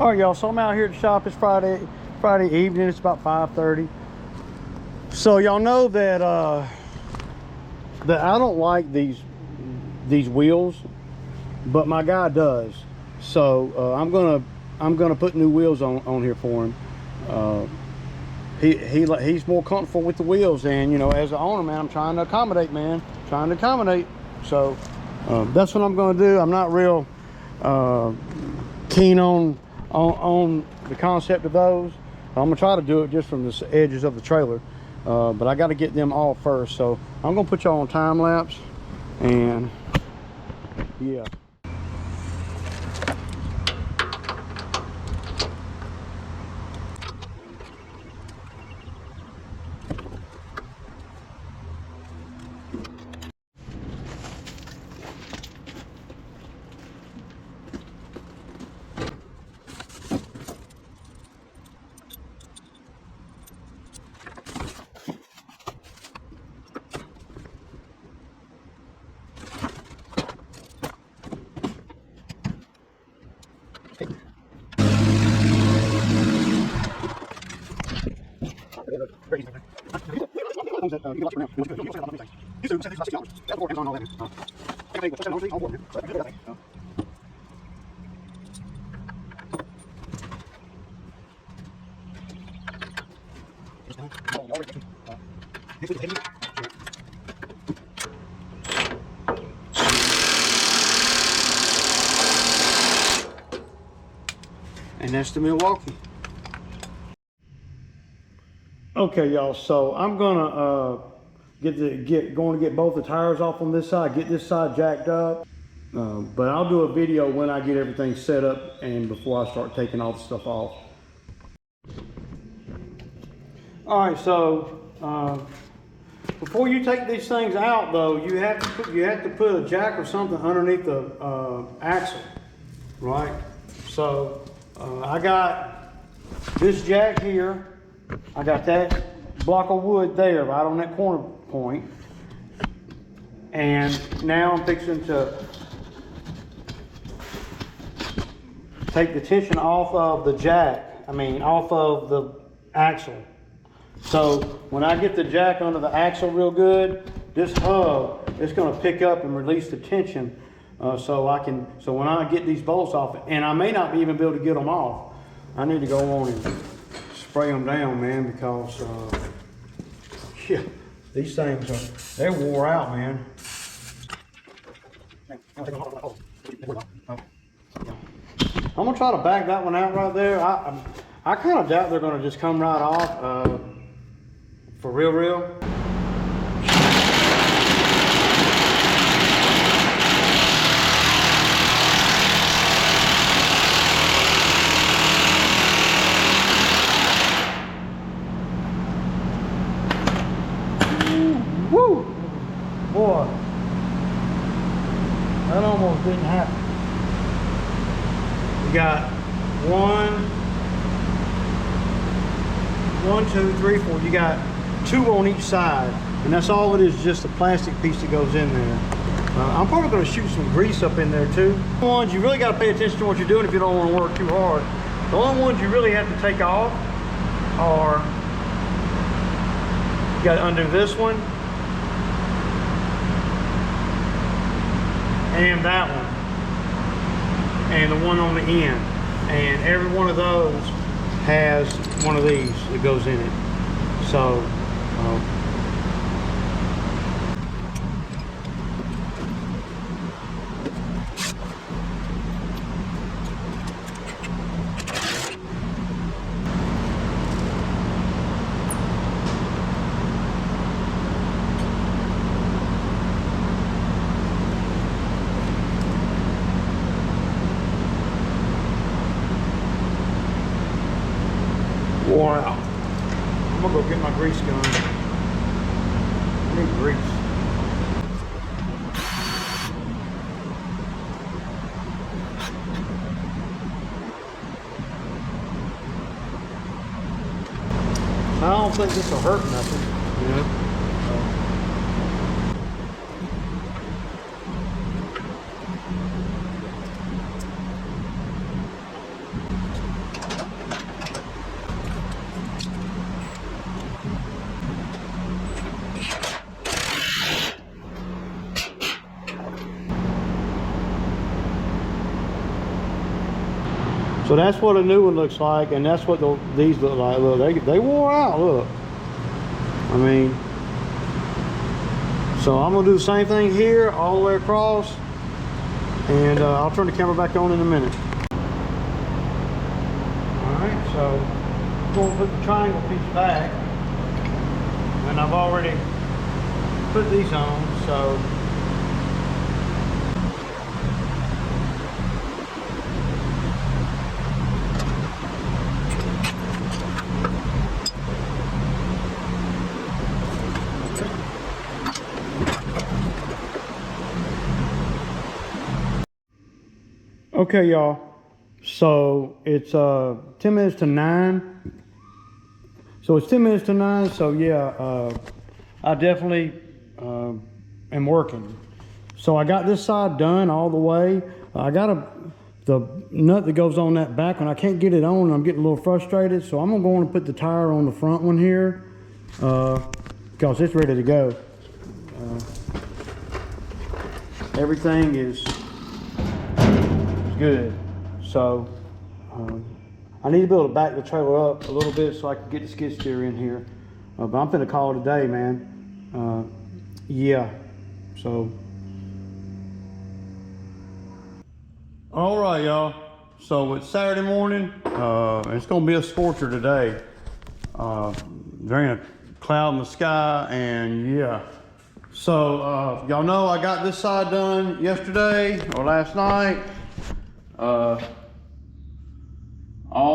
All right, y'all, so I'm out here at the shop. It's Friday evening. It's about 5:30. So y'all know that that I don't like these wheels, but my guy does. So I'm gonna put new wheels on here for him. He's more comfortable with the wheels, and you know, as the owner, man, I'm trying to accommodate, man. Trying to accommodate. So that's what I'm gonna do. I'm not real keen on the concept of those. I'm gonna try to do it just from the edges of the trailer, but I got to get them all first. So I'm gonna put y'all on time lapse, and yeah. And that's the Milwaukee. Okay, y'all, so I'm gonna going to get both the tires off on this side, get this side jacked up, but I'll do a video when I get everything set up and before I start taking all the stuff off. All right, so before you take these things out, though, you have to put a jack or something underneath the axle, right? So I got this jack here. I got that block of wood there, right on that corner point. And now I'm fixing to take the tension off of the jack, off of the axle. So when I get the jack under the axle real good, this hub is going to pick up and release the tension, so when I get these bolts off, and I may not even be able to get them off, I need to go on and spray them down, man, because yeah, these things they're wore out, man. I'm gonna try to back that one out right there. I kind of doubt they're gonna just come right off for real. Woo! Boy, that almost didn't happen. We got one, two, three, four. You got two on each side, and that's all it is, just a plastic piece that goes in there. I'm probably going to shoot some grease up in there too. The ones you really got to pay attention to what you're doing if you don't want to work too hard. The only ones you really have to take off are, you got to undo this one and that one and the one on the end, and every one of those has one of these that goes in it. So wore out. I'm gonna go get my grease gun. I need grease. I don't think this will hurt nothing, you know. So that's what a new one looks like, and that's what these look like. Look, they wore out, look. I mean, so I'm gonna do the same thing here, all the way across, and I'll turn the camera back on in a minute. All right, so I'm gonna put the triangle piece back, and I've already put these on, so. Okay, y'all, so it's 10 minutes to 9. So it's 10 minutes to 9, so yeah, I definitely am working. So I got this side done all the way. I got the nut that goes on that back one. I can't get it on, I'm getting a little frustrated, so I'm going to put the tire on the front one here because it's ready to go. Everything is good. So I need to be able to back the trailer up a little bit so I can get the skid steer in here. But I'm finna call it a day, man. Yeah, so. All right, y'all. So it's Saturday morning. It's gonna be a scorcher today. There ain't a cloud in the sky, and yeah. So y'all know I got this side done yesterday or last night.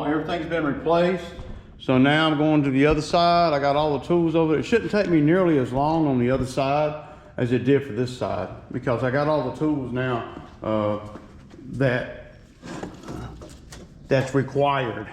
Everything's been replaced. So now I'm going to the other side. I got all the tools over there. It shouldn't take me nearly as long on the other side as it did for this side, because I got all the tools now that's required.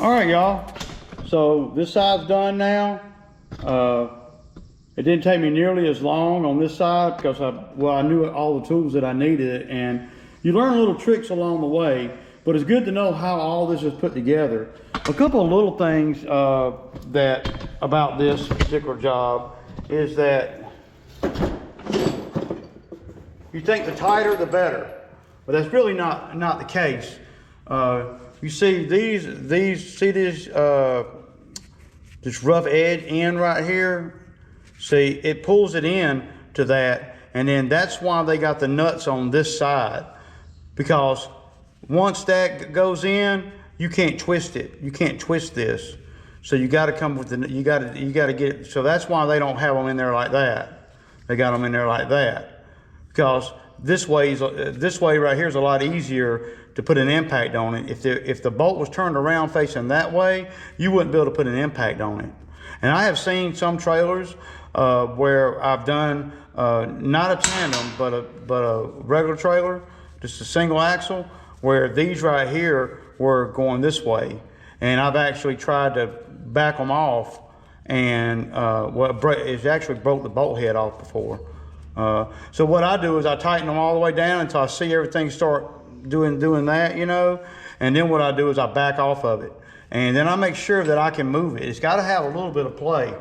All right, y'all. So this side's done now. It didn't take me nearly as long on this side because I knew all the tools that I needed, and you learn little tricks along the way, but it's good to know how all this is put together. A couple of little things about this particular job is that you think the tighter the better, but that's really not the case. You see this rough edge end right here. See, it pulls it in to that, and then that's why they got the nuts on this side, because once that goes in, you can't twist it. You can't twist this. So you got to come with you got to get it. So that's why they don't have them in there like that. They got them in there like that, because this way right here is a lot easier to put an impact on it. If the bolt was turned around facing that way, you wouldn't be able to put an impact on it. And I have seen some trailers where I've done not a tandem, but a regular trailer, just a single axle, where these right here were going this way, and I've actually tried to back them off, and it's actually broke the bolt head off before. So what I do is I tighten them all the way down until I see everything start doing that, you know, and then what I do is I back off of it, and then I make sure that I can move it. It's got to have a little bit of play,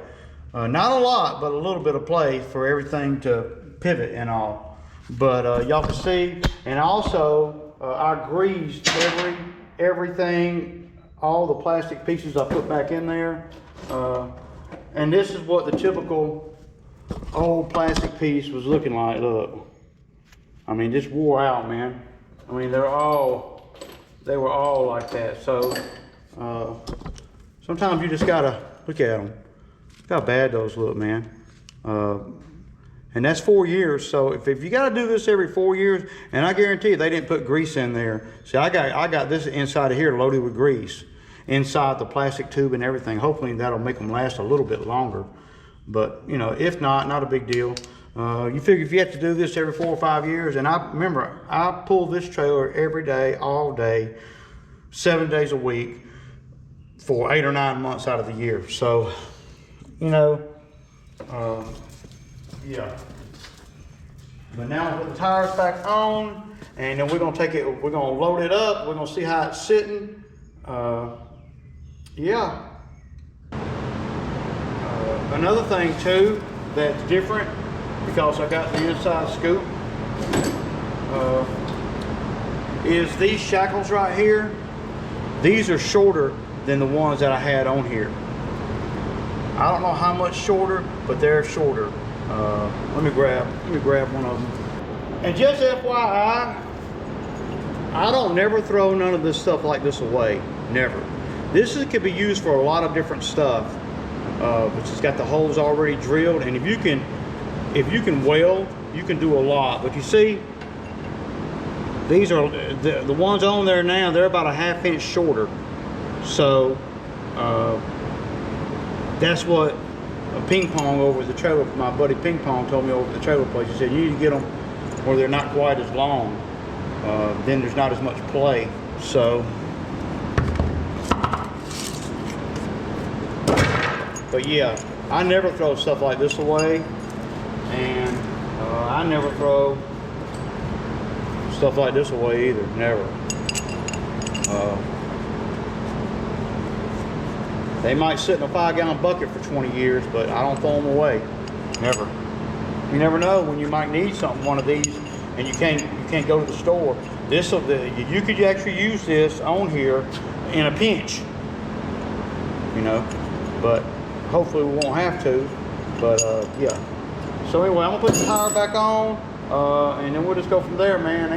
not a lot, but a little bit of play for everything to pivot and all. But y'all can see, and also I greased everything, all the plastic pieces I put back in there, and this is what the typical old plastic piece was looking like. Look, I mean, just wore out, man. I mean, they're all they were all like that. So sometimes you just gotta look at them. Look how bad those look, man. And that's 4 years. So if you gotta do this every 4 years, and I guarantee you they didn't put grease in there. See, I got this inside of here loaded with grease inside the plastic tube and everything. Hopefully that'll make them last a little bit longer. But you know, if not a big deal. You figure if you have to do this every 4 or 5 years, and I pull this trailer every day, all day, 7 days a week for 8 or 9 months out of the year. So, you know, yeah. But now we'll put the tires back on, and then we're gonna take it, we're gonna load it up, we're gonna see how it's sitting. Yeah. Another thing too that's different, because I got the inside scoop, is these shackles right here. These are shorter than the ones that I had on here. I don't know how much shorter, but they're shorter. Let me grab one of them. And just FYI, I don't never throw none of this stuff like this away. Never. Could be used for a lot of different stuff. But it's got the holes already drilled, and if you can weld, you can do a lot. But you see, these are the ones on there now. They're about a 1/2 inch shorter. So that's what a ping pong over at the trailer, my buddy Ping Pong told me over at the trailer place. He said you need to get them where they're not quite as long. Then there's not as much play. So, but yeah, I never throw stuff like this away, and I never throw stuff like this away either. Never. They might sit in a 5-gallon bucket for 20 years, but I don't throw them away. Never. You never know when you might need something, one of these, and you can't go to the store. You could actually use this on here in a pinch, you know. But hopefully we won't have to. But yeah. So anyway, I'm gonna put the tire back on, and then we'll just go from there, man.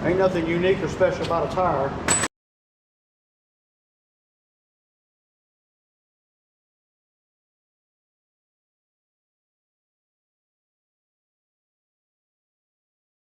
Ain't nothing unique or special about a tire.